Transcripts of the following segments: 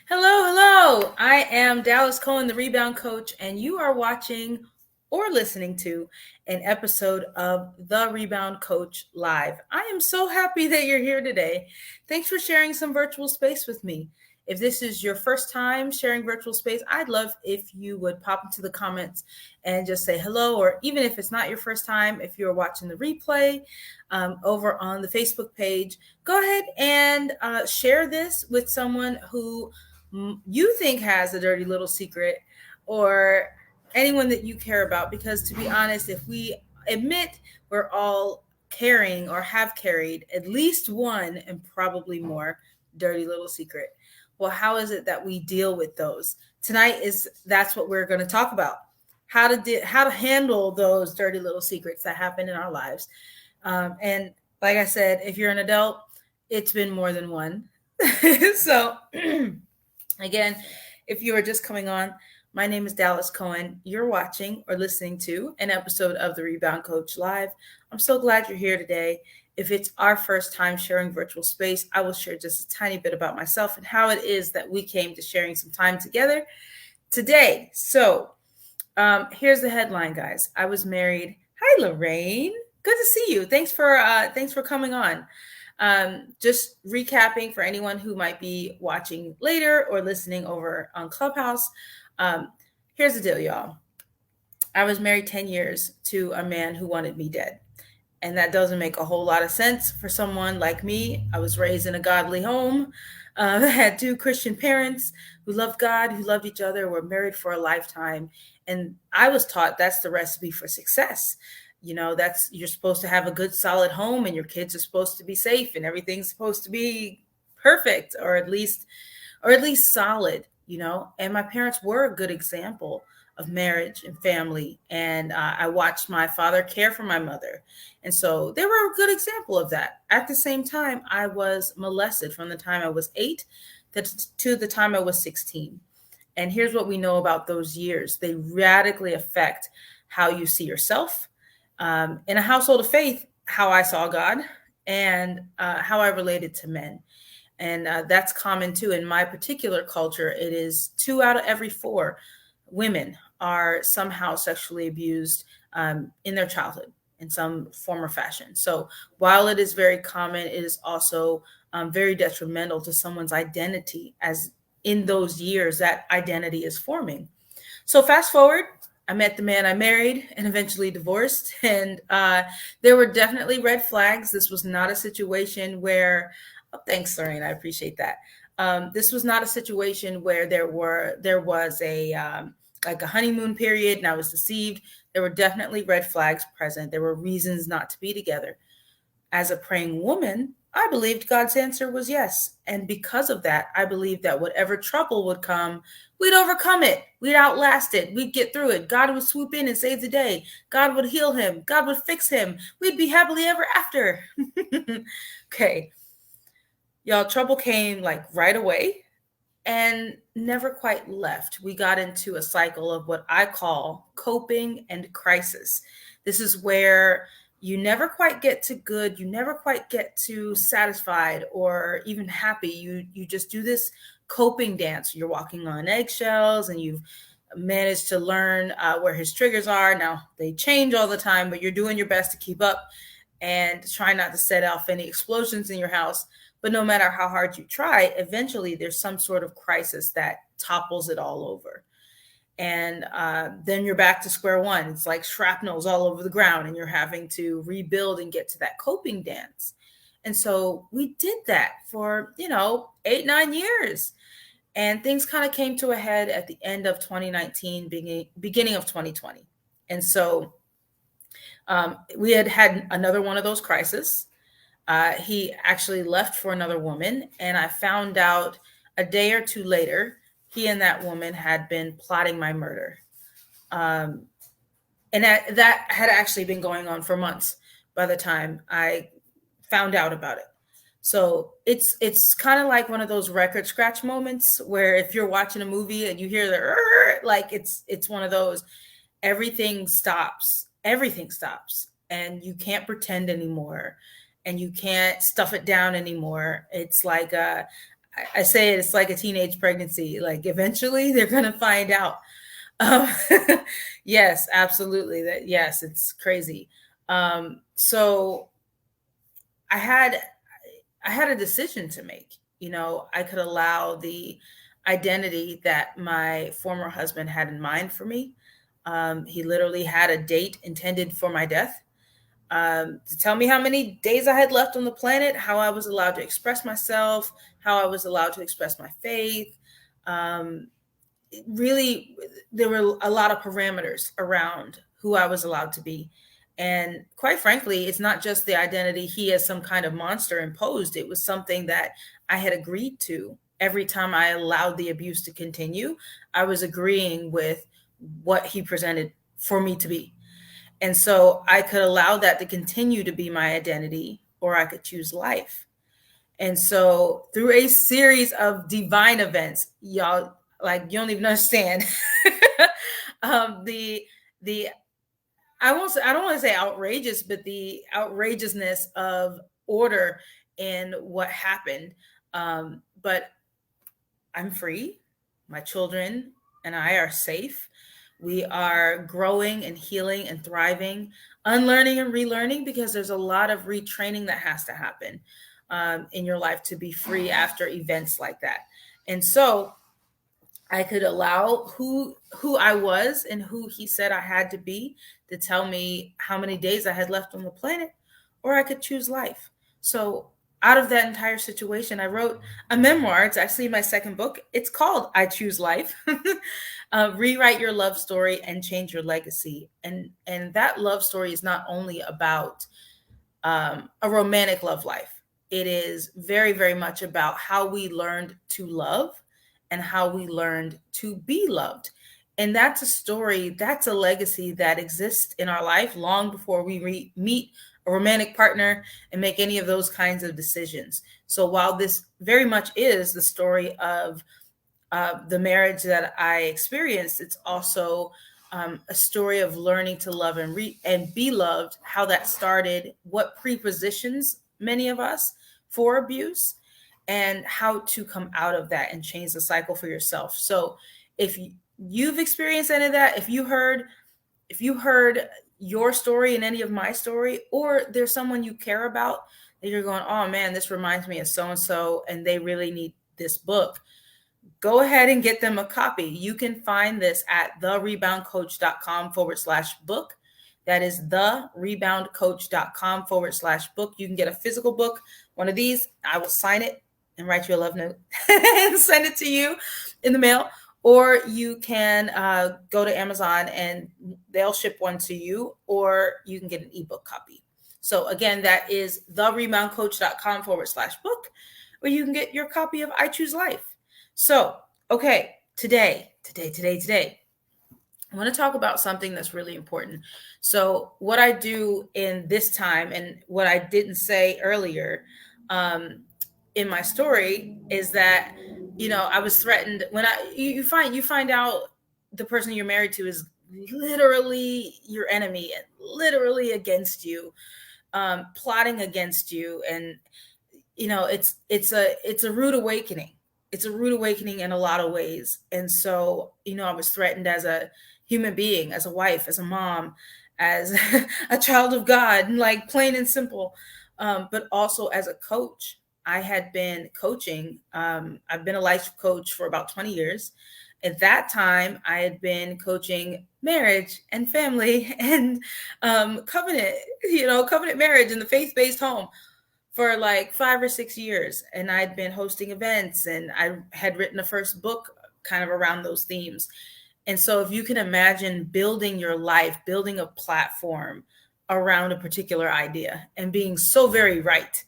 Hello. I am Dallas Cohen, the rebound coach, and you are watching or listening to an episode of The Rebound Coach Live. I am so happy that you're here today. Thanks for sharing some virtual space with me. If this is your first time sharing virtual space, I'd love if you would pop into the comments and just say hello, or even if it's not your first time, if you're watching the replay over on the Facebook page, go ahead and share this with someone who you think has a dirty little secret, or anyone that you care about, because to be honest, if we admit we're all carrying or have carried at least one and probably more dirty little secret, well, how is it that we deal with those? Tonight is that's what we're going to talk about. How to handle those dirty little secrets that happen in our lives. And like I said, if you're an adult, it's been more than one. So again, if you are just coming on, my name is Dallas Cohen. You're watching or listening to an episode of the Rebound Coach Live. I'm so glad you're here today. If it's our first time sharing virtual space, I will share just a tiny bit about myself and how it is that we came to sharing some time together today. So here's the headline, guys. I was married. Hi, Lorraine. Good to see you. Thanks for coming on. Just recapping for anyone who might be watching later or listening over on Clubhouse. Here's the deal, y'all. I was married 10 years to a man who wanted me dead. And that doesn't make a whole lot of sense for someone like me. I was raised in a godly home. Had two Christian parents who loved God, who loved each other, were married for a lifetime. And I was taught that's the recipe for success. That's, you're supposed to have a good solid home, and your kids are supposed to be safe, and everything's supposed to be perfect, or at least solid. And my parents were a good example of marriage and family, and I watched my father care for my mother, and so they were a good example of that. At the same time, I was molested from the time I was 8 to the time I was 16. And here's what we know about those years: they radically affect how you see yourself. In a household of faith, how I saw God, and how I related to men. And that's common too. In my particular culture, it is 2 out of every 4 women are somehow sexually abused in their childhood in some form or fashion. So while it is very common, it is also very detrimental to someone's identity, as in those years that identity is forming. So fast forward, I met the man I married and eventually divorced. And there were definitely red flags. This was not a situation where, oh, thanks, Lorraine, I appreciate that. This was not a situation where there was a like a honeymoon period and I was deceived. There were definitely red flags present. There were reasons not to be together. As a praying woman, I believed God's answer was yes. And because of that, I believed that whatever trouble would come, we'd overcome it. We'd outlast it. We'd get through it. God would swoop in and save the day. God would heal him. God would fix him. We'd be happily ever after. Okay. Y'all, trouble came like right away and never quite left. We got into a cycle of what I call coping and crisis. This is where you never quite get to good, you never quite get to satisfied or even happy. You just do this coping dance. You're walking on eggshells, and you've managed to learn where his triggers are. Now, they change all the time, but you're doing your best to keep up and try not to set off any explosions in your house. But no matter how hard you try, eventually there's some sort of crisis that topples it all over. And then you're back to square one. It's like shrapnel's all over the ground, and you're having to rebuild and get to that coping dance. And so we did that for, 8-9 years. And things kind of came to a head at the end of 2019, beginning of 2020. And so we had another one of those crises. He actually left for another woman, and I found out a day or two later he and that woman had been plotting my murder. And that had actually been going on for months by the time I found out about it. So it's kind of like one of those record scratch moments where if you're watching a movie and you hear the like it's one of those, everything stops, and you can't pretend anymore, and you can't stuff it down anymore. It's like I say it's like a teenage pregnancy. Like eventually they're going to find out. Um, yes, absolutely. That yes, it's crazy. So I had I had a decision to make. You know, I could allow the identity that my former husband had in mind for me. He literally had a date intended for my death, to tell me how many days I had left on the planet, how I was allowed to express myself, how I was allowed to express my faith. Um, really, there were a lot of parameters around who I was allowed to be. And quite frankly, it's not just the identity he as some kind of monster imposed. It was something that I had agreed to. Every time I allowed the abuse to continue, I was agreeing with what he presented for me to be. And so I could allow that to continue to be my identity, or I could choose life. And so through a series of divine events, y'all, like you don't even understand. The I don't want to say outrageous, but the outrageousness of order in what happened. But I'm free. My children and I are safe. We are growing and healing and thriving, unlearning and relearning, because there's a lot of retraining that has to happen in your life to be free after events like that. And so I could allow who I was and who he said I had to be to tell me how many days I had left on the planet, or I could choose life. So out of that entire situation, I wrote a memoir. It's actually my second book. It's called I Choose Life. Rewrite your love story and change your legacy. And that love story is not only about a romantic love life. It is very, very much about how we learned to love and how we learned to be loved. And that's a story, that's a legacy that exists in our life long before we meet a romantic partner and make any of those kinds of decisions. So while this very much is the story of the marriage that I experienced, it's also a story of learning to love and be loved, how that started, what prepositions many of us for abuse, and how to come out of that and change the cycle for yourself. So if you've experienced any of that, if you heard your story in any of my story, or there's someone you care about that you're going, oh man, this reminds me of so and so, and they really need this book, go ahead and get them a copy. You can find this at thereboundcoach.com/book. That is thereboundcoach.com/book. You can get a physical book, one of these. I will sign it and write you a love note and send it to you in the mail. Or you can go to Amazon and they'll ship one to you, or you can get an ebook copy. So again, that is thereboundcoach.com/book, where you can get your copy of I Choose Life. So, okay, today, I want to talk about something that's really important. So, what I do in this time, and what I didn't say earlier in my story, is that I was threatened when you find out the person you're married to is literally your enemy and literally against you, plotting against you, and it's a rude awakening. It's a rude awakening in a lot of ways. And so, I was threatened as a human being, as a wife, as a mom, as a child of God, like plain and simple, but also as a coach. I had been coaching. I've been a life coach for about 20 years. At that time, I had been coaching marriage and family and covenant marriage in the faith-based home for like 5 or 6 years. And I'd been hosting events, and I had written a first book kind of around those themes. And so if you can imagine building your life, building a platform around a particular idea and being so very right.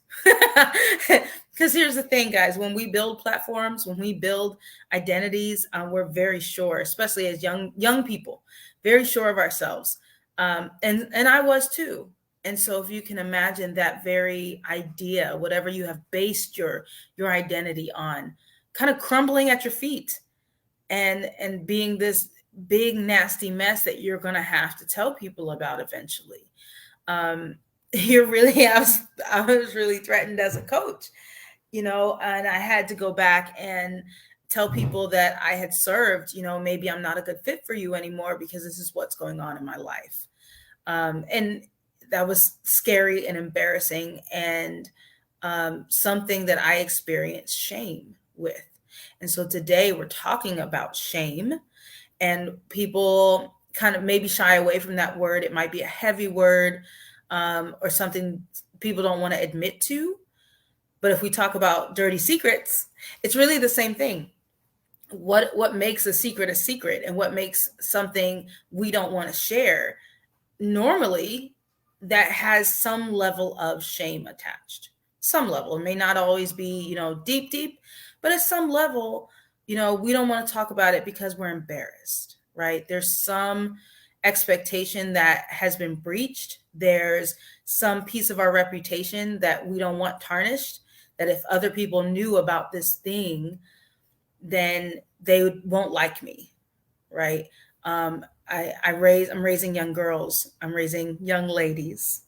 Because here's the thing, guys, when we build platforms, when we build identities, we're very sure, especially as young people, very sure of ourselves. And I was too. And so if you can imagine that very idea, whatever you have based your identity on, kind of crumbling at your feet and being this big, nasty mess that you're going to have to tell people about eventually. I was really threatened as a coach. and I had to go back and tell people that I had served, maybe I'm not a good fit for you anymore because this is what's going on in my life. And that was scary and embarrassing, and something that I experienced shame with. And so today we're talking about shame, and people kind of maybe shy away from that word. It might be a heavy word, or something people don't want to admit to. But if we talk about dirty secrets, it's really the same thing. What makes a secret, and what makes something we don't want to share, normally that has some level of shame attached. Some level. It may not always be, deep, deep, but at some level, we don't want to talk about it because we're embarrassed, right? There's some expectation that has been breached. There's some piece of our reputation that we don't want tarnished, that if other people knew about this thing, then they won't like me, right? I'm raising young girls. I'm raising young ladies.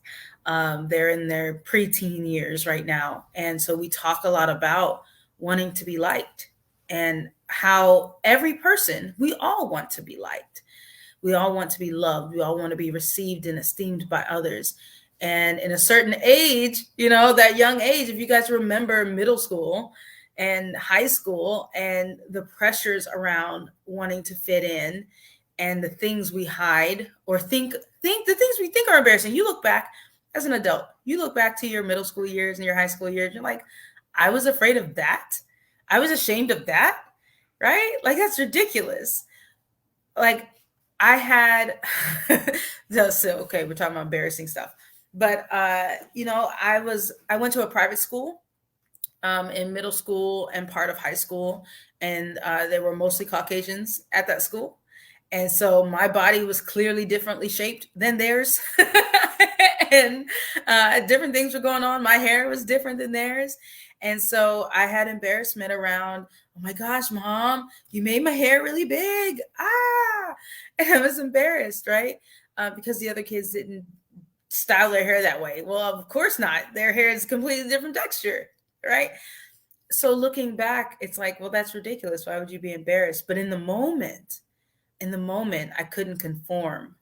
They're in their preteen years right now. And so we talk a lot about wanting to be liked, and how every person, we all want to be liked. We all want to be loved. We all want to be received and esteemed by others. And in a certain age, that young age, if you guys remember middle school and high school, and the pressures around wanting to fit in, and the things we hide or think the things we think are embarrassing. You look back as an adult, you look back to your middle school years and your high school years, you're like, I was afraid of that. I was ashamed of that, right? Like, that's ridiculous. Like, I had so okay, we're talking about embarrassing stuff. But I went to a private school in middle school and part of high school, and there were mostly Caucasians at that school. And so my body was clearly differently shaped than theirs. And different things were going on. My hair was different than theirs. And so I had embarrassment around, oh my gosh, mom, you made my hair really big. Ah, and I was embarrassed, right? Because the other kids didn't style their hair that way. Well, of course not. Their hair is completely different texture, right? So looking back, it's like, well, that's ridiculous. Why would you be embarrassed? But in the moment I couldn't conform,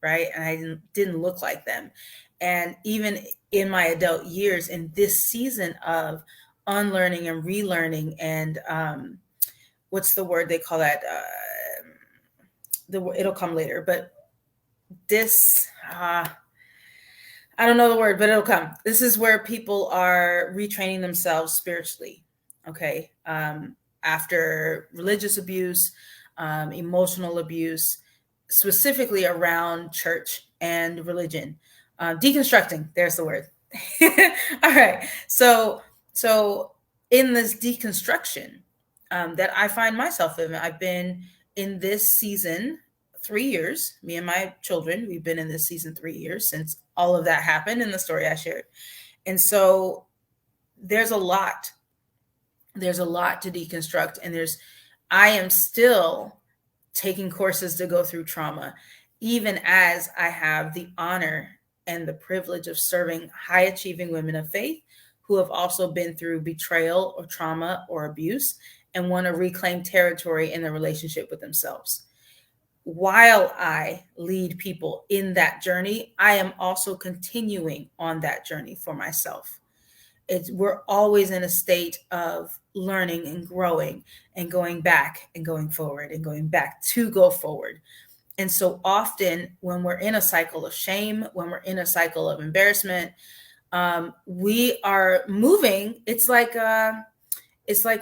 right? And I didn't look like them. And even in my adult years, in this season of unlearning and relearning, and what's the word they call that? It'll come later, but this I don't know the word, but it'll come. This is where people are retraining themselves spiritually, okay? After religious abuse, emotional abuse, specifically around church and religion. Deconstructing, there's the word. All right. So in this deconstruction that I find myself in, I've been in this season 3 years. Me and my children, we've been in this season 3 years since all of that happened in the story I shared. And so there's a lot. There's a lot to deconstruct, and I am still taking courses to go through trauma, even as I have the honor and the privilege of serving high achieving women of faith who have also been through betrayal or trauma or abuse and want to reclaim territory in their relationship with themselves. While I lead people in that journey, I am also continuing on that journey for myself. We're always in a state of learning and growing and going back and going forward and going back to go forward. And so often when we're in a cycle of shame, when we're in a cycle of embarrassment, we are moving. It's like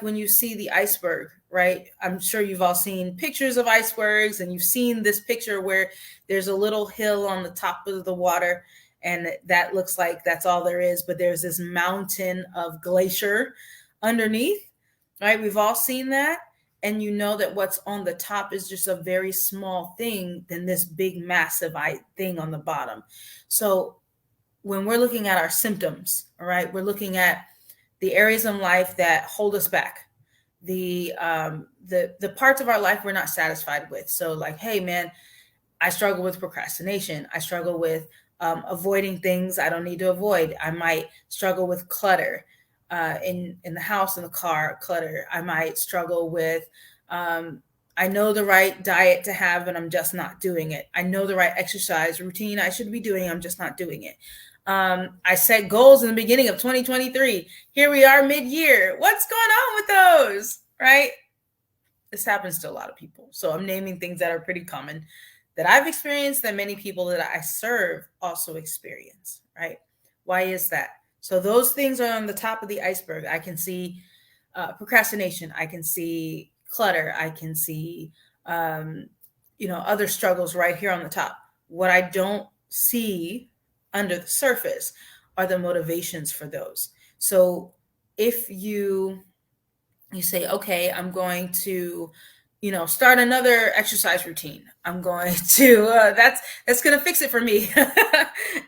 when you see the iceberg, right? I'm sure you've all seen pictures of icebergs, and you've seen this picture where there's a little hill on the top of the water, and that looks like that's all there is, but there's this mountain of glacier underneath, right? We've all seen that. And you know that what's on the top is just a very small thing than this big, massive thing on the bottom. So when we're looking at our symptoms, all right, we're looking at the areas in life that hold us back, the parts of our life we're not satisfied with. So like, hey man, I struggle with procrastination. I struggle with avoiding things I don't need to avoid. I might struggle with clutter. in the house, in the car, clutter. I might struggle with, I know the right diet to have, and I'm just not doing it. I know the right exercise routine I should be doing, I'm just not doing it. I set goals in the beginning of 2023. Here we are mid-year. What's going on with those, right? This happens to a lot of people. So I'm naming things that are pretty common that I've experienced, that many people that I serve also experience, right? Why is that? So those things are on the top of the iceberg. I can see procrastination. I can see clutter. I can see, other struggles right here on the top. What I don't see under the surface are the motivations for those. So if you say, okay, I'm going to, start another exercise routine. I'm going to, that's going to fix it for me.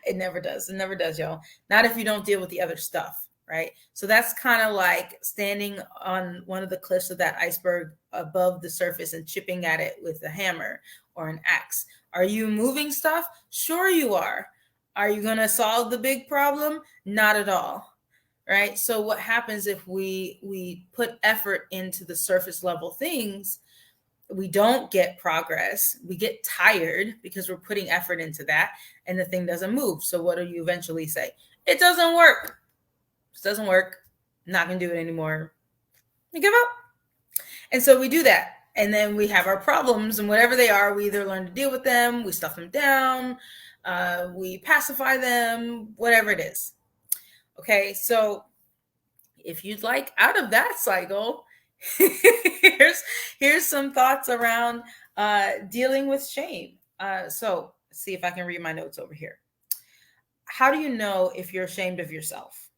It never does. It never does, y'all. Not if you don't deal with the other stuff, right? So that's kind of like standing on one of the cliffs of that iceberg above the surface and chipping at it with a hammer or an axe. Are you moving stuff? Sure you are. Are you going to solve the big problem? Not at all. Right. So what happens if we put effort into the surface level things? We don't get progress. We get tired because we're putting effort into that, and the thing doesn't move. So what do you eventually say? It doesn't work. It doesn't work. I'm not going to do it anymore. You give up. And so we do that. And then we have our problems, and whatever they are, we either learn to deal with them, we stuff them down, we pacify them, whatever it is. Okay, so if you'd like out of that cycle, here's some thoughts around dealing with shame. So let's see if I can read my notes over here. How do you know if you're ashamed of yourself?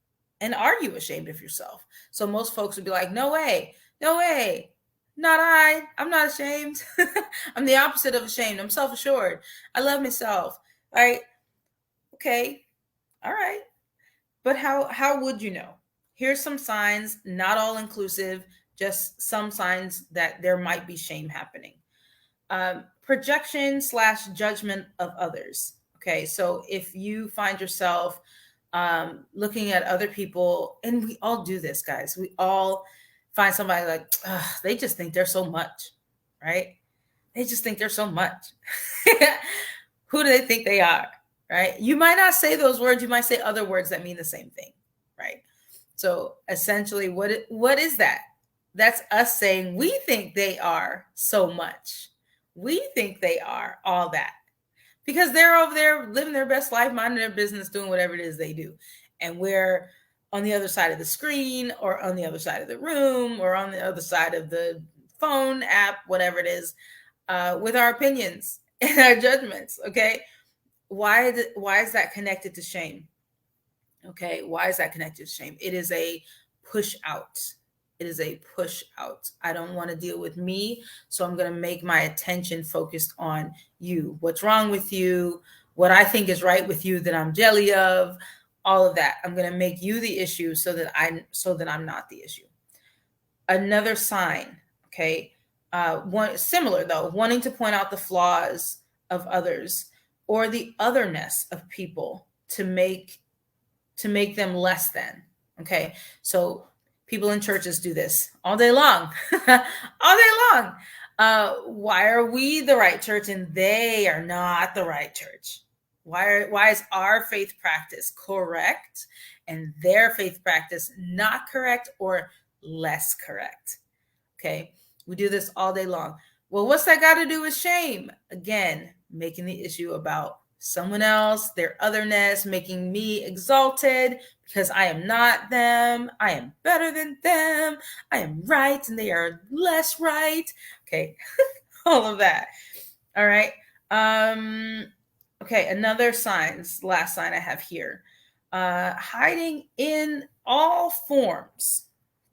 And are you ashamed of yourself? So most folks would be like, no way, not I. I'm not ashamed. I'm the opposite of ashamed. I'm self-assured. I love myself, right? Okay, all right. But how would you know? Here's some signs, not all inclusive, just some signs that there might be shame happening. Projection / judgment of others. Okay, so if you find yourself looking at other people, and we all do this, guys. We all find somebody like, they just think they're so much, right? They just think they're so much. Who do they think they are? Right? You might not say those words. You might say other words that mean the same thing, right? So essentially, what is that? That's us saying we think they are so much. We think they are all that because they're over there living their best life, minding their business, doing whatever it is they do. And we're on the other side of the screen or on the other side of the room or on the other side of the phone app, whatever it is, with our opinions and our judgments, okay? Why is that connected to shame? Okay, why is that connected to shame? It is a push out. It is a push out. I don't want to deal with me, so I'm going to make my attention focused on you. What's wrong with you? What I think is right with you that I'm jelly of? All of that. I'm going to make you the issue so that I'm not the issue. Another sign, okay, one similar though, wanting to point out the flaws of others or the otherness of people to make them less than. Okay, so people in churches do this all day long. All day long. Why are we the right church and they are not the right church? Why is our faith practice correct and their faith practice not correct or less correct? Okay, we do this all day long. Well, what's that got to do with shame? Again, making the issue about someone else, their otherness, making me exalted because I am not them. I am better than them. I am right and they are less right. Okay, all of that. All right. Okay, another last sign I have here. Hiding in all forms.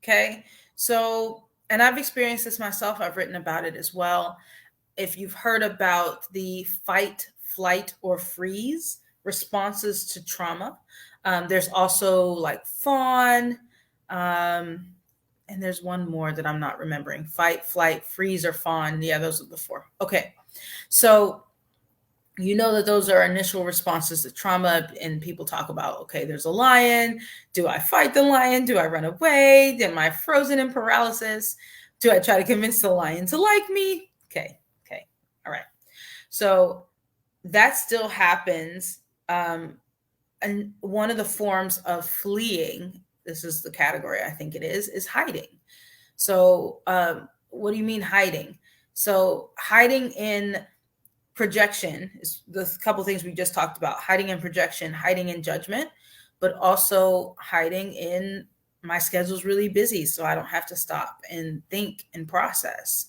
Okay, so, and I've experienced this myself. I've written about it as well. If you've heard about the fight, flight, or freeze responses to trauma, there's also like fawn, and there's one more that I'm not remembering. Fight, flight, freeze, or fawn. Yeah, those are the four. Okay, so You know that those are initial responses to trauma, and people talk about, okay, there's a lion. Do I fight the lion? Do I run away? Am I frozen in paralysis? Do I try to convince the lion to like me? Okay, okay, all right. So that still happens. And one of the forms of fleeing, this is the category I think it is hiding. So, what do you mean hiding? So, hiding in projection is the couple things we just talked about: hiding in projection, hiding in judgment, but also hiding in my schedule's really busy, so I don't have to stop and think and process.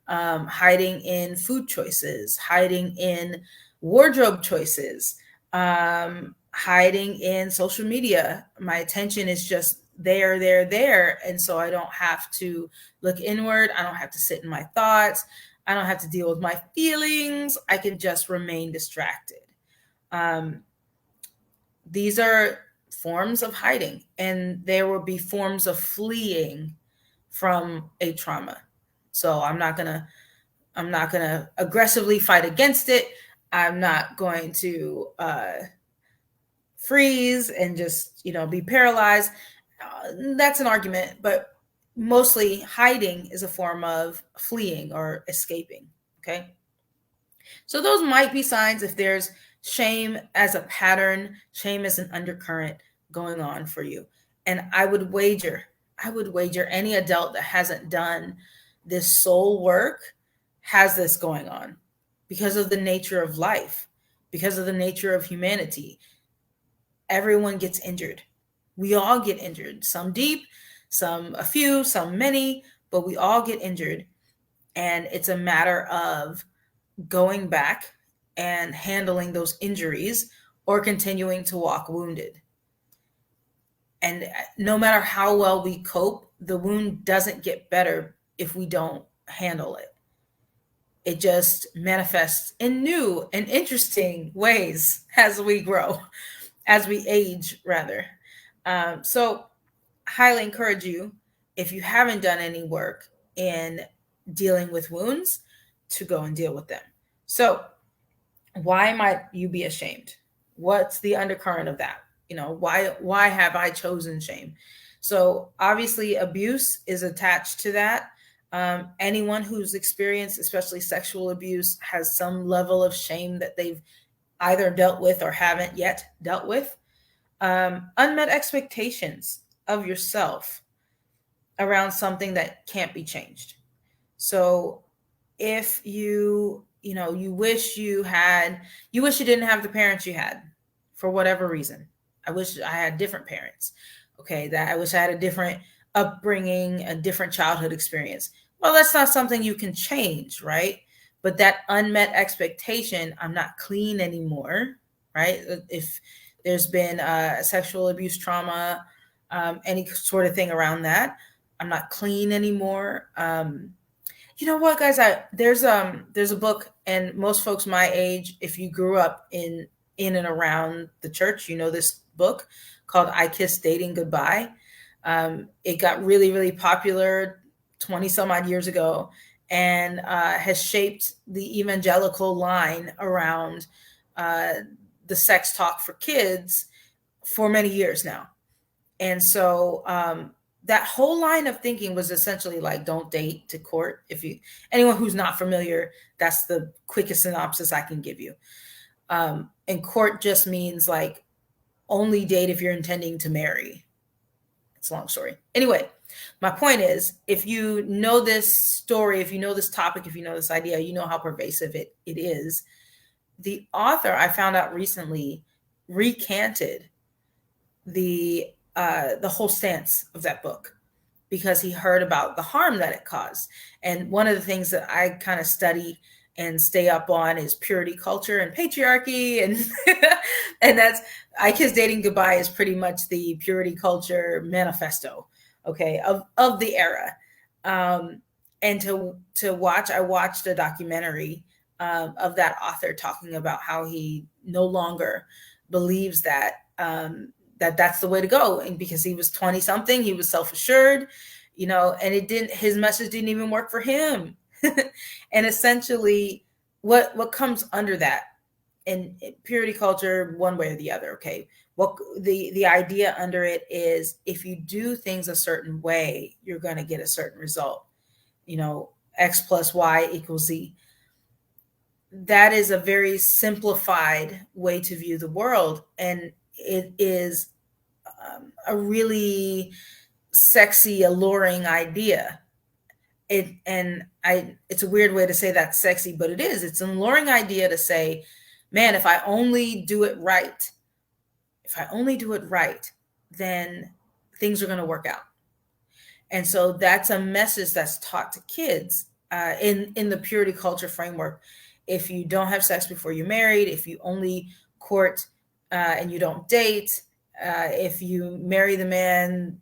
Hiding in food choices, hiding in wardrobe choices, hiding in social media. My attention is just there. And so I don't have to look inward. I don't have to sit in my thoughts. I don't have to deal with my feelings. I can just remain distracted. These are forms of hiding, and there will be forms of fleeing from a trauma. So I'm not gonna aggressively fight against it. I'm not going to freeze and just be paralyzed. That's an argument, but mostly hiding is a form of fleeing or escaping. Okay, so those might be signs if there's shame as a pattern, shame as an undercurrent going on for you. And I would wager any adult that hasn't done this soul work has this going on because of the nature of life, because of the nature of humanity. Everyone gets injured. We all get injured, some deep, some a few, some many, but we all get injured. And it's a matter of going back and handling those injuries or continuing to walk wounded. And no matter how well we cope, the wound doesn't get better if we don't handle it. It just manifests in new and interesting ways as we grow, as we age, rather. So, highly encourage you, if you haven't done any work in dealing with wounds, to go and deal with them. So, why might you be ashamed? What's the undercurrent of that? Why have I chosen shame? So obviously abuse is attached to that. Anyone who's experienced especially sexual abuse has some level of shame that they've either dealt with or haven't yet dealt with. Unmet expectations of yourself around something that can't be changed. So if you wish you didn't have the parents you had for whatever reason. I wish I had different parents. Okay, that I wish I had a different upbringing, a different childhood experience. Well, that's not something you can change, right? But that unmet expectation, I'm not clean anymore, right? If there's been sexual abuse trauma, any sort of thing around that, I'm not clean anymore. You know what, guys? There's a book, and most folks my age, if you grew up in and around the church, you know this book called "I Kissed Dating Goodbye." It got really, really popular 20 some odd years ago, and has shaped the evangelical line around the sex talk for kids for many years now. And so that whole line of thinking was essentially like, don't date to court. If you anyone who's not familiar, that's the quickest synopsis I can give you. And court just means like only date if you're intending to marry. It's a long story. Anyway, my point is, if you know this story, if you know this topic, if you know this idea, you know how pervasive it is. The author, I found out recently, recanted the whole stance of that book because he heard about the harm that it caused. And one of the things that I kind of study and stay up on is purity culture and patriarchy, and and that's I Kiss Dating Goodbye is pretty much the purity culture manifesto, okay, of the era. And to watch, I watched a documentary of that author talking about how he no longer believes that that's the way to go. And because he was 20 something, he was self-assured, and his message didn't even work for him. And essentially what comes under that in purity culture, one way or the other. Okay. What the idea under it is, if you do things a certain way, you're going to get a certain result. X plus Y equals Z. That is a very simplified way to view the world. And it is a really sexy, alluring idea. It's a weird way to say that, sexy, but it is. It's an alluring idea to say, man, if I only do it right, then things are going to work out. And so that's a message that's taught to kids in the purity culture framework. If you don't have sex before you're married, if you only court and you don't date, if you marry the man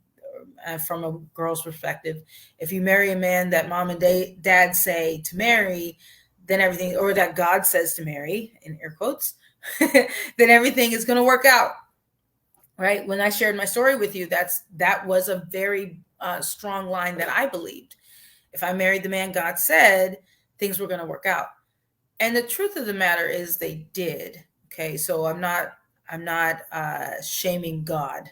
from a girl's perspective, if you marry a man that mom and dad say to marry, then everything, or that God says to marry, in air quotes, then everything is going to work out. Right? When I shared my story with you, that was a very strong line that I believed. If I married the man God said, things were going to work out. And the truth of the matter is, they did. Okay, so I'm not shaming God.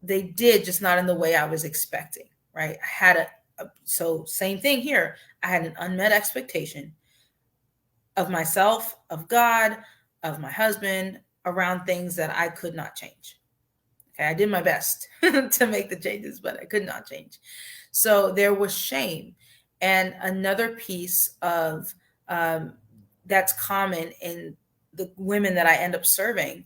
They did, just not in the way I was expecting. Right? I had so same thing here. I had an unmet expectation of myself, of God, of my husband, around things that I could not change. Okay, I did my best to make the changes, but I could not change. So there was shame. And another piece of that's common in the women that I end up serving,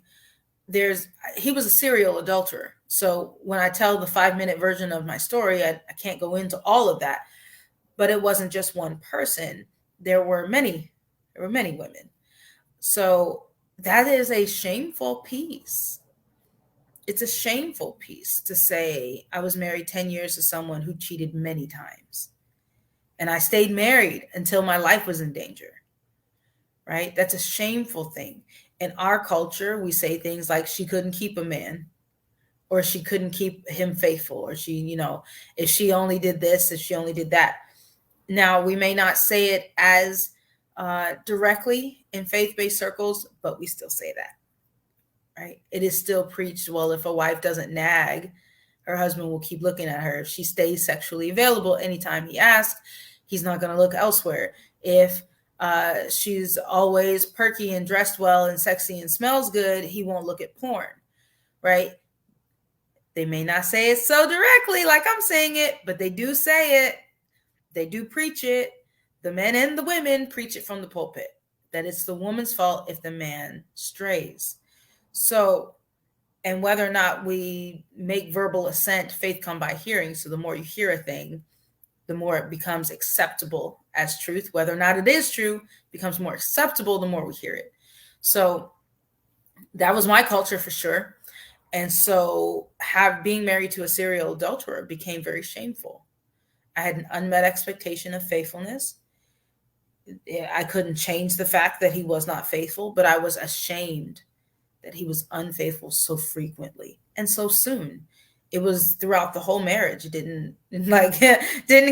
he was a serial adulterer. So when I tell the 5-minute version of my story, I can't go into all of that, but it wasn't just one person. There were many women. So that is a shameful piece. It's a shameful piece to say, I was married 10 years to someone who cheated many times. And I stayed married until my life was in danger. Right? That's a shameful thing. In our culture, we say things like, she couldn't keep a man, or she couldn't keep him faithful, or she, if she only did this, if she only did that. Now, we may not say it as directly in faith-based circles, but we still say that. Right? It is still preached, well, if a wife doesn't nag, her husband will keep looking at her. If she stays sexually available anytime he asks, he's not going to look elsewhere. If she's always perky and dressed well and sexy and smells good, he won't look at porn. Right? They may not say it so directly like I'm saying it, but they do say it. They do preach it. The men and the women preach it from the pulpit, that it's the woman's fault if the man strays. So, and whether or not we make verbal assent, faith come by hearing. So the more you hear a thing, the more it becomes acceptable as truth. Whether or not it is true becomes more acceptable the more we hear it. So that was my culture for sure. And so being married to a serial adulterer became very shameful. I had an unmet expectation of faithfulness. I couldn't change the fact that he was not faithful, but I was ashamed that he was unfaithful so frequently and so soon. It was throughout the whole marriage. It didn't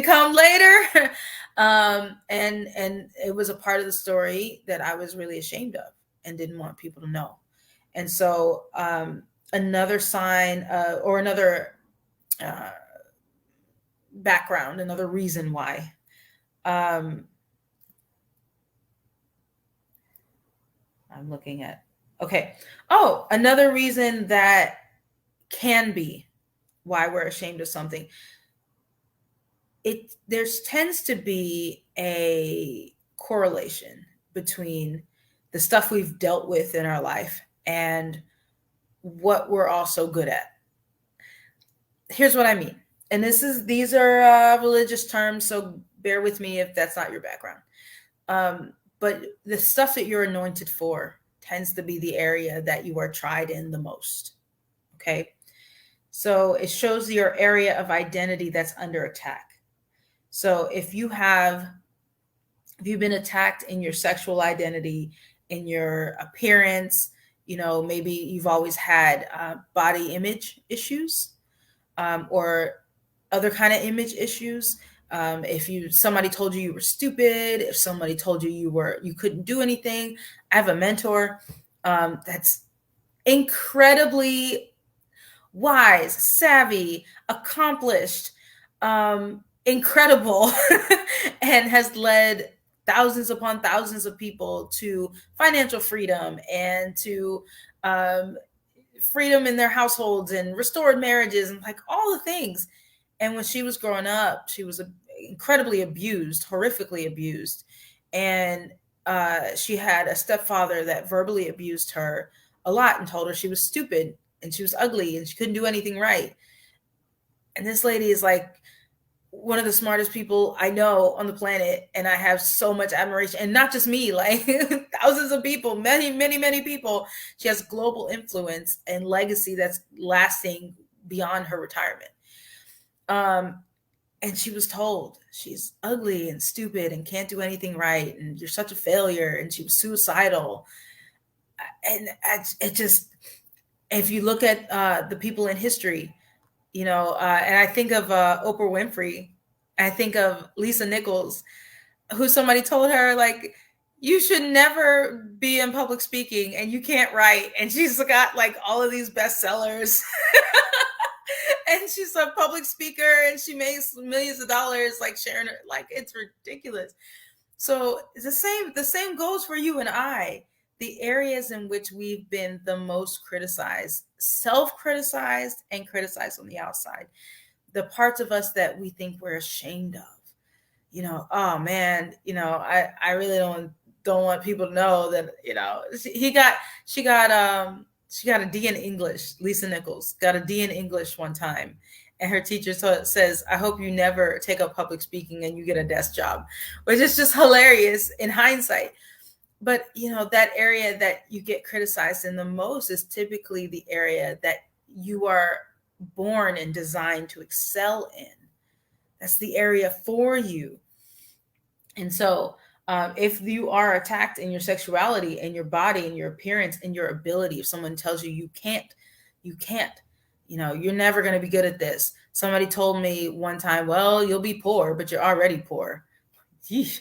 come later. And it was a part of the story that I was really ashamed of and didn't want people to know. And so another sign or another background, another reason why I'm looking at. Okay. Oh, another reason that can be why we're ashamed of something. There tends to be a correlation between the stuff we've dealt with in our life and what we're also good at. Here's what I mean. And these are religious terms, so bear with me if that's not your background. But the stuff that you're anointed for tends to be the area that you are tried in the most. Okay. So it shows your area of identity that's under attack. So if you've been attacked in your sexual identity, in your appearance, maybe you've always had body image issues or other kind of image issues. If somebody told you were stupid, if somebody told you you couldn't do anything. I have a mentor that's incredibly wise, savvy, accomplished, incredible, and has led thousands upon thousands of people to financial freedom and to um, freedom in their households and restored marriages and like all the things. And when she was growing up, she was incredibly abused, horrifically abused. And she had a stepfather that verbally abused her a lot and told her she was stupid and she was ugly and she couldn't do anything right. And this lady is like one of the smartest people I know on the planet. And I have so much admiration. And not just me, like thousands of people, many, many, many people. She has global influence and legacy that's lasting beyond her retirement. And she was told she's ugly and stupid and can't do anything right. And you're such a failure. And she was suicidal. And it just, if you look at the people in history, and I think of Oprah Winfrey, I think of Lisa Nichols, who somebody told her, like, you should never be in public speaking and you can't write. And she's got like all of these bestsellers. And she's a public speaker and she makes millions of dollars, like sharing her, like it's ridiculous. So the same goes for you and I. The areas in which we've been the most criticized, self-criticized and criticized on the outside, the parts of us that we think we're ashamed of, oh man, I really don't want people to know that, she got a D in English. Lisa Nichols got a D in English one time. And her teacher says, I hope you never take up public speaking and you get a desk job, which is just hilarious in hindsight. But, that area that you get criticized in the most is typically the area that you are born and designed to excel in. That's the area for you. And so if you are attacked in your sexuality and your body and your appearance and your ability, if someone tells you can't, you're never going to be good at this. Somebody told me one time, well, you'll be poor, but you're already poor. Yeesh.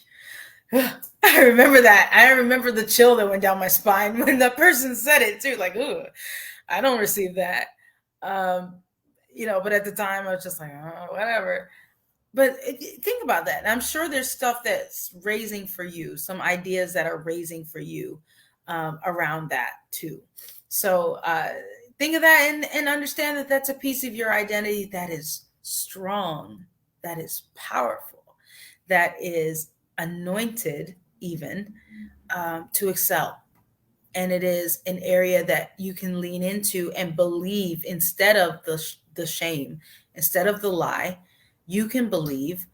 I remember that. I remember the chill that went down my spine when the person said it too. Like, ooh, I don't receive that. But at the time I was just like, oh, whatever. But think about that. I'm sure there's stuff that's raising for you, some ideas that are raising for you around that too. So think of that and understand that that's a piece of your identity that is strong, that is powerful, that is anointed even to excel. And it is an area that you can lean into and believe instead of the shame, instead of the lie. You can believe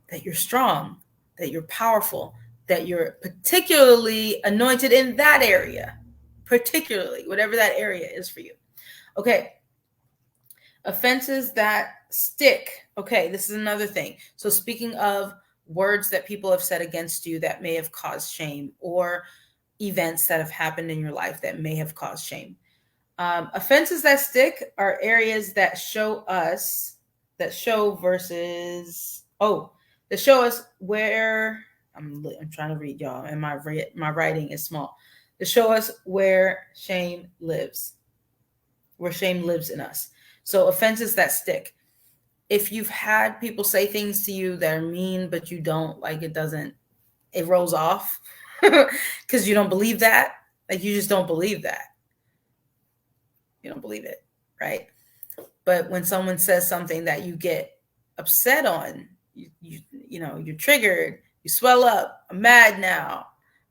that you're strong, that you're powerful, that you're particularly anointed in that area, particularly whatever that area is for you. Okay. Offenses that stick. Okay, this is another thing. So speaking of words that people have said against you that may have caused shame, or events that have happened in your life that may have caused shame. Offenses that stick are areas that show us where I'm trying to read, y'all, and my writing is small. To show us where shame lives in us. So offenses that stick. If you've had people say things to you that are mean, but you don't like, it rolls off because you don't believe that. Like, you just don't believe that. You don't believe it, right? But when someone says something that you get upset on, you're triggered, you swell up, I'm mad now.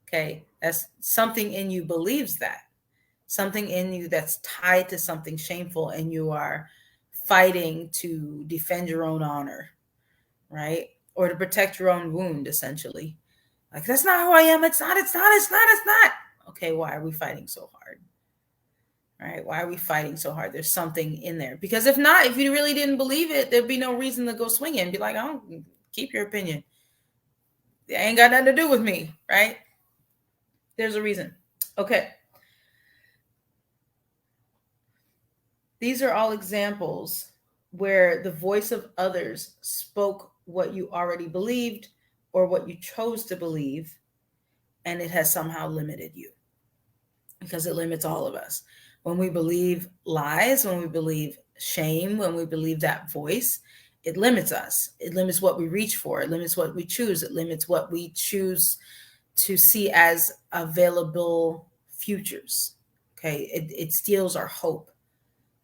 Okay, that's something in you believes that. Something in you that's tied to something shameful, and you are fighting to defend your own honor, right? Or to protect your own wound, essentially. Like, that's not who I am. It's not. Okay, why are we fighting so hard? Right? Why are we fighting so hard? There's something in there. Because if you really didn't believe it, there'd be no reason to go swinging and be like, oh, keep your opinion. It ain't got nothing to do with me, right? There's a reason. Okay. These are all examples where the voice of others spoke what you already believed or what you chose to believe, and it has somehow limited you, because it limits all of us. When we believe lies, when we believe shame, when we believe that voice, it limits us. It limits what we reach for. It limits what we choose. It limits what we choose to see as available futures. Okay. It steals our hope.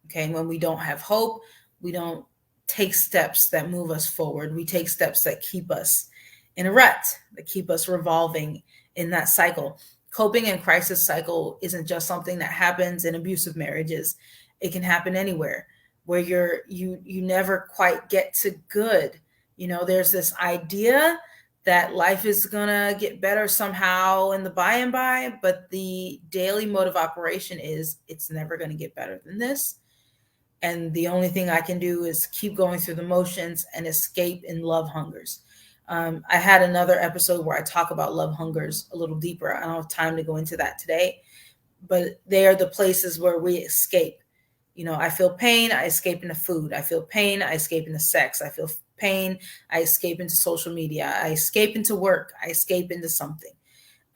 Okay. When we don't have hope, we don't take steps that move us forward. We take steps that keep us in a rut, that keep us revolving in that cycle. Coping and crisis cycle isn't just something that happens in abusive marriages. It can happen anywhere where you never quite get to good. There's this idea that life is gonna get better somehow in the by and by, but the daily mode of operation is it's never gonna get better than this. And the only thing I can do is keep going through the motions and escape in love hungers. I had another episode where I talk about love hungers a little deeper. I don't have time to go into that today, but they are the places where we escape. I feel pain, I escape into food. I feel pain, I escape into sex. I feel pain, I escape into social media. I escape into work. I escape into something.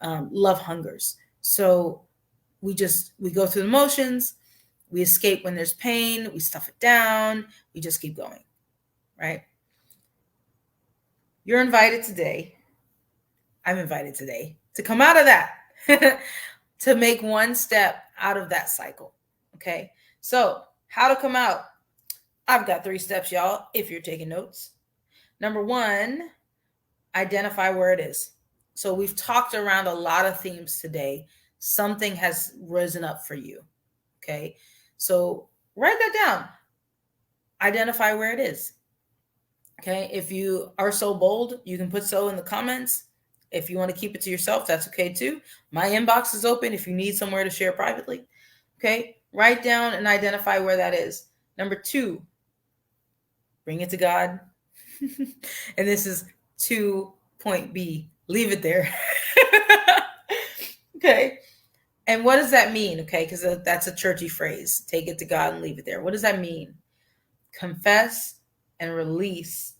Love hungers. So we go through the motions. We escape when there's pain. We stuff it down. We just keep going, right? You're invited today. I'm invited today to come out of that, to make one step out of that cycle. Okay. So how to come out? I've got 3 steps, y'all, if you're taking notes. Number 1, identify where it is. So we've talked around a lot of themes today. Something has risen up for you. Okay. So write that down. Identify where it is. Okay. If you are so bold, you can put so in the comments. If you want to keep it to yourself, that's okay too. My inbox is open if you need somewhere to share privately. Okay. Write down and identify where that is. Number 2, bring it to God. And this is 2.B. Leave it there. Okay. And what does that mean? Okay. Because that's a churchy phrase. Take it to God and leave it there. What does that mean? Confess and release.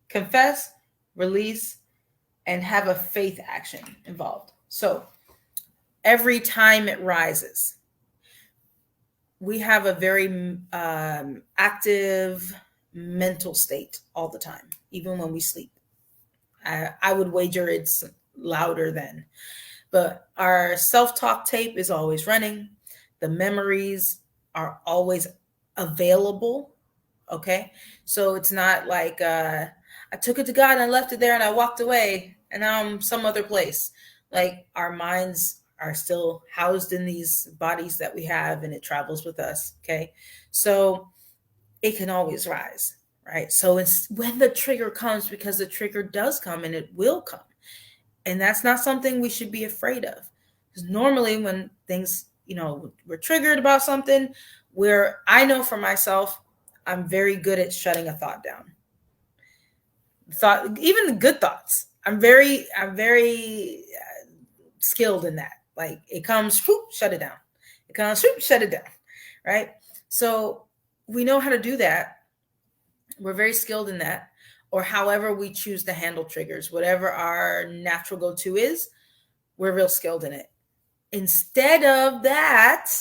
Confess, release, and have a faith action involved. So every time it rises, we have a very active mental state all the time, even when we sleep. I would wager it's louder then. But our self-talk tape is always running. The memories are always available. Okay. So it's not like I took it to God and I left it there and I walked away and now I'm some other place. Like our minds are still housed in these bodies that we have and it travels with us. Okay. So it can always rise, right? So it's when the trigger comes, because the trigger does come and it will come. And that's not something we should be afraid of. Because normally when things, we're triggered about something, where I know for myself, I'm very good at shutting a thought down. Even the good thoughts. I'm very skilled in that. Like it comes, whoop, shut it down. It comes, whoop, shut it down. Right? So we know how to do that. We're very skilled in that. Or however we choose to handle triggers, whatever our natural go-to is, we're real skilled in it. Instead of that,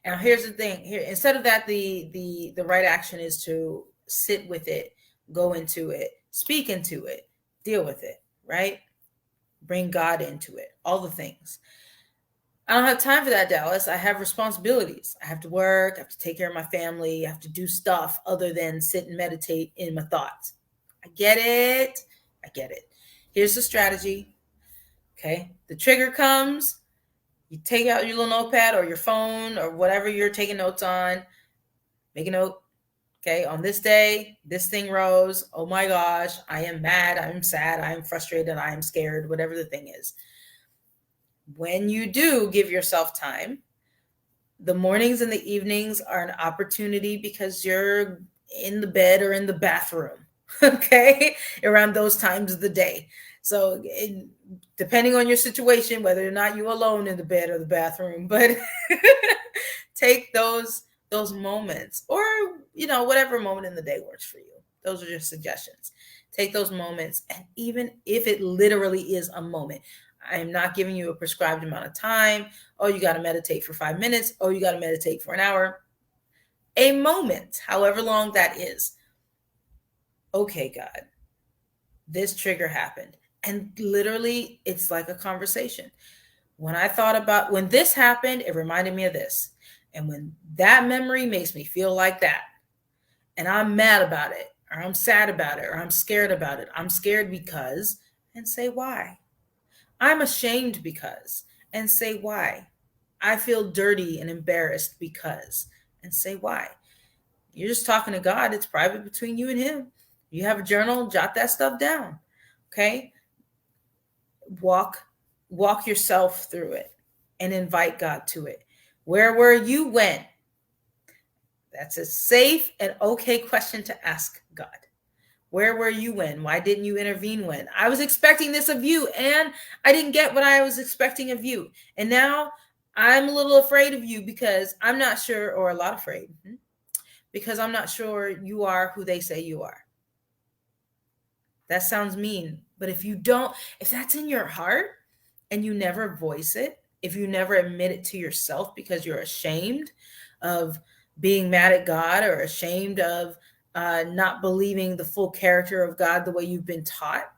now here's the thing. Instead of that, the right action is to sit with it, go into it, speak into it, deal with it, right? Bring God into it, all the things. I don't have time for that, Dallas. I have responsibilities. I have to work. I have to take care of my family. I have to do stuff other than sit and meditate in my thoughts. I get it. Here's the strategy. Okay. The trigger comes. You take out your little notepad or your phone or whatever you're taking notes on. Make a note. Okay. On this day, this thing rose. Oh my gosh. I am mad. I'm sad. I'm frustrated. I'm scared. Whatever the thing is. When you do give yourself time, the mornings and the evenings are an opportunity because you're in the bed or in the bathroom, okay, around those times of the day. So depending on your situation, whether or not you're alone in the bed or the bathroom, but take those moments or, whatever moment in the day works for you. Those are just suggestions. Take those moments, and even if it literally is a moment, I am not giving you a prescribed amount of time. Oh, you got to meditate for 5 minutes. Oh, you got to meditate for an hour. A moment, however long that is. Okay, God, this trigger happened. And literally, it's like a conversation. When I thought about when this happened, it reminded me of this. And when that memory makes me feel like that, and I'm mad about it, or I'm sad about it, or I'm scared about it, I'm scared because, and say why. I'm ashamed because, and say why. I feel dirty and embarrassed because, and say why. You're just talking to God. It's private between you and him. You have a journal, jot that stuff down. Okay? Walk yourself through it and invite God to it. Where were you when? That's a safe and okay question to ask God. Where were you when? Why didn't you intervene when? I was expecting this of you and I didn't get what I was expecting of you. And now I'm a little afraid of you because I'm not sure, or a lot afraid, because I'm not sure you are who they say you are. That sounds mean, but if that's in your heart and you never voice it, if you never admit it to yourself because you're ashamed of being mad at God, or ashamed of not believing the full character of God the way you've been taught,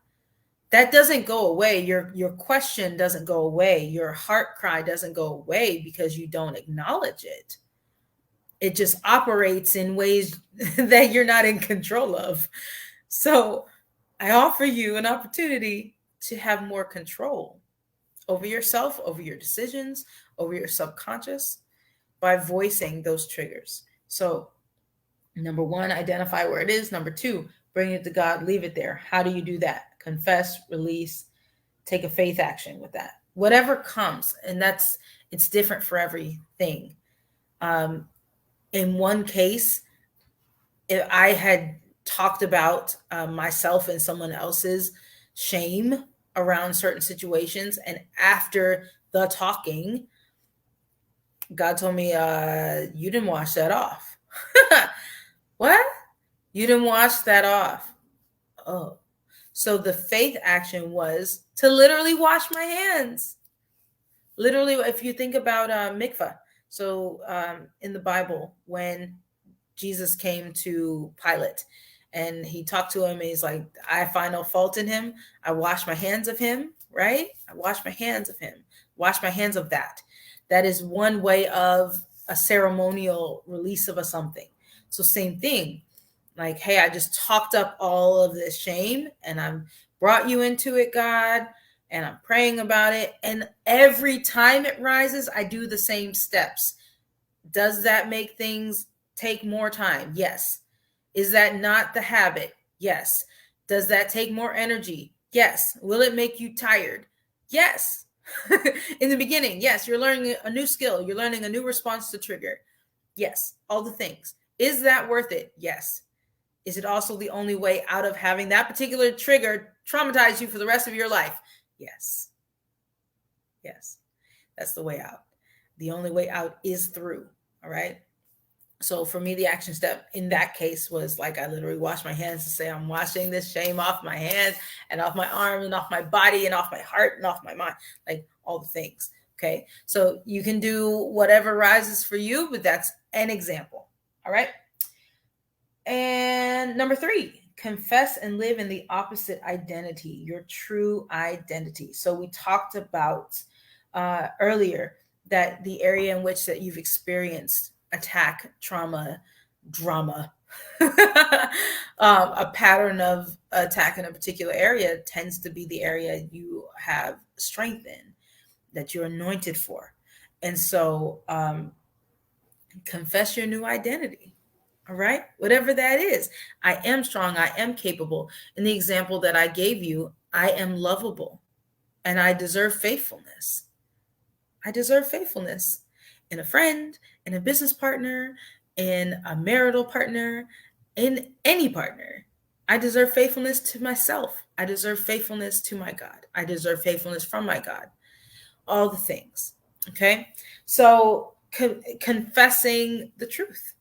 that doesn't go away. Your question doesn't go away. Your heart cry doesn't go away because you don't acknowledge it. It just operates in ways that you're not in control of. So I offer you an opportunity to have more control over yourself, over your decisions, over your subconscious, by voicing those triggers. So, number one, identify where it is. Number two, bring it to God, leave it there. How do you do that? Confess, release, take a faith action with that. Whatever comes, and it's different for everything. In one case, if I had talked about myself and someone else's shame around certain situations, and after the talking, God told me, you didn't wash that off. What? You didn't wash that off. Oh. So the faith action was to literally wash my hands. Literally, if you think about mikvah. So in the Bible, when Jesus came to Pilate and he talked to him, and he's like, I find no fault in him. I wash my hands of him, right? I wash my hands of him. Wash my hands of that. That is one way of a ceremonial release of a something. So same thing, like, hey, I just talked up all of this shame and I'm brought you into it, God, and I'm praying about it. And every time it rises, I do the same steps. Does that make things take more time? Yes. Is that not the habit? Yes. Does that take more energy? Yes. Will it make you tired? Yes. In the beginning, yes, you're learning a new skill. You're learning a new response to trigger. Yes, all the things. Is that worth it? Yes. Is it also the only way out of having that particular trigger traumatize you for the rest of your life? Yes. Yes. That's the way out. The only way out is through. All right. So for me, the action step in that case was like, I literally washed my hands to say, I'm washing this shame off my hands and off my arm and off my body and off my heart and off my mind, like all the things. Okay. So you can do whatever rises for you, but that's an example. All right. And number three, confess and live in the opposite identity, your true identity. So we talked about earlier that the area in which that you've experienced attack, trauma, drama, a pattern of attack in a particular area tends to be the area you have strength in, that you're anointed for. And so confess your new identity. All right. Whatever that is. I am strong. I am capable. In the example that I gave you, I am lovable and I deserve faithfulness. I deserve faithfulness in a friend, in a business partner, in a marital partner, in any partner. I deserve faithfulness to myself. I deserve faithfulness to my God. I deserve faithfulness from my God. All the things. Okay. So confessing the truth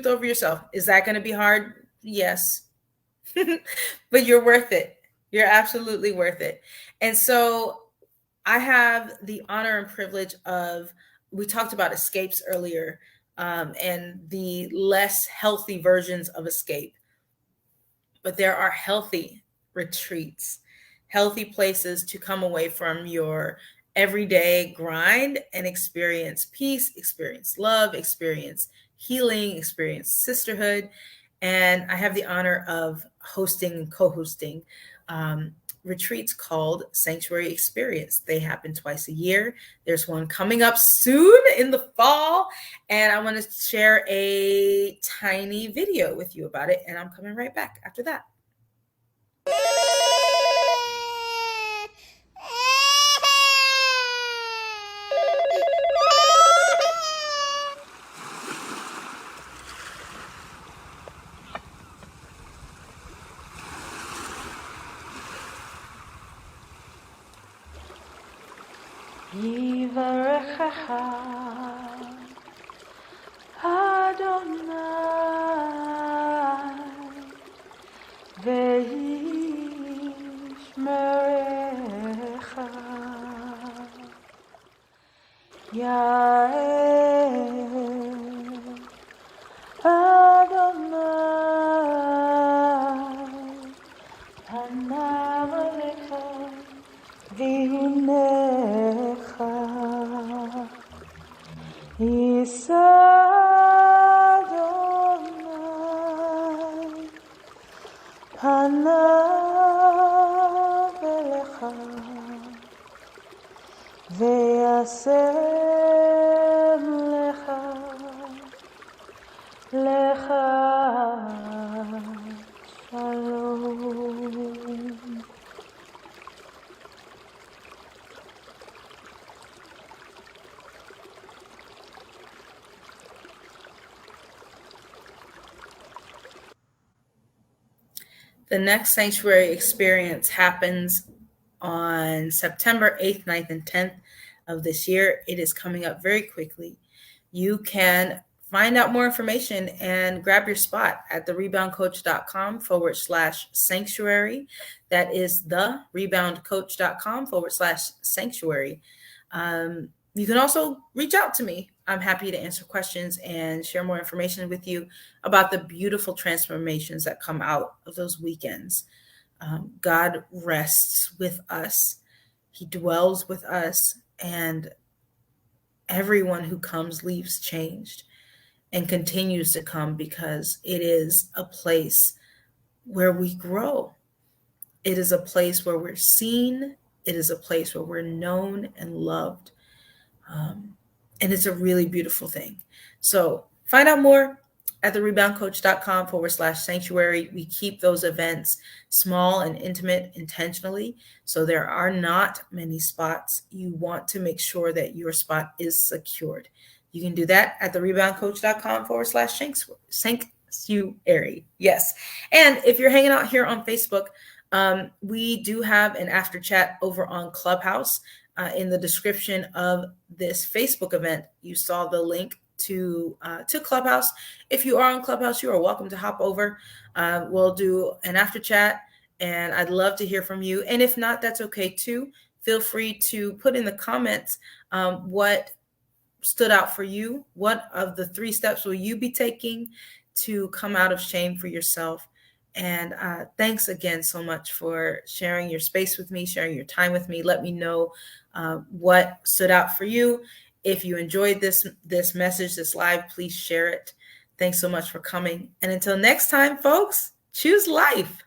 over yourself. Is that going to be hard? Yes. But you're worth it. You're absolutely worth it. And so I have the honor and privilege of, we talked about escapes earlier, and the less healthy versions of escape, but there are healthy retreats, healthy places to come away from your everyday grind and experience peace, experience love, experience healing, experience sisterhood. And I have the honor of hosting and co hosting retreats called Sanctuary Experience. They happen twice a year. There's one coming up soon in the fall, and I want to share a tiny video with you about it. And I'm coming right back after that. יברכך אדוני וישמרך, יאר אדוני פניו אליך ויונך, יישא אדוני פניו אליך וישם לך שלום. The next sanctuary experience happens on September 8th, 9th, and 10th of this year. It is coming up very quickly. You can find out more information and grab your spot at thereboundcoach.com/sanctuary. That is thereboundcoach.com/sanctuary. You can also reach out to me. I'm happy to answer questions and share more information with you about the beautiful transformations that come out of those weekends. God rests with us. He dwells with us, and everyone who comes leaves changed and continues to come because it is a place where we grow. It is a place where we're seen. It is a place where we're known and loved. And it's a really beautiful thing. So find out more at thereboundcoach.com/sanctuary. We keep those events small and intimate intentionally. So there are not many spots. You want to make sure that your spot is secured. You can do that at thereboundcoach.com/sanctuary. Yes. And if you're hanging out here on Facebook, we do have an after chat over on Clubhouse. In the description of this Facebook event, you saw the link to Clubhouse. If you are on Clubhouse, you are welcome to hop over. We'll do an after chat, and I'd love to hear from you. And if not, that's okay too. Feel free to put in the comments what stood out for you. What of the 3 steps will you be taking to come out of shame for yourself? And thanks again so much for sharing your space with me, sharing your time with me. Let me know what stood out for you. If you enjoyed this message, this live, please share it. Thanks so much for coming. And until next time, folks, choose life.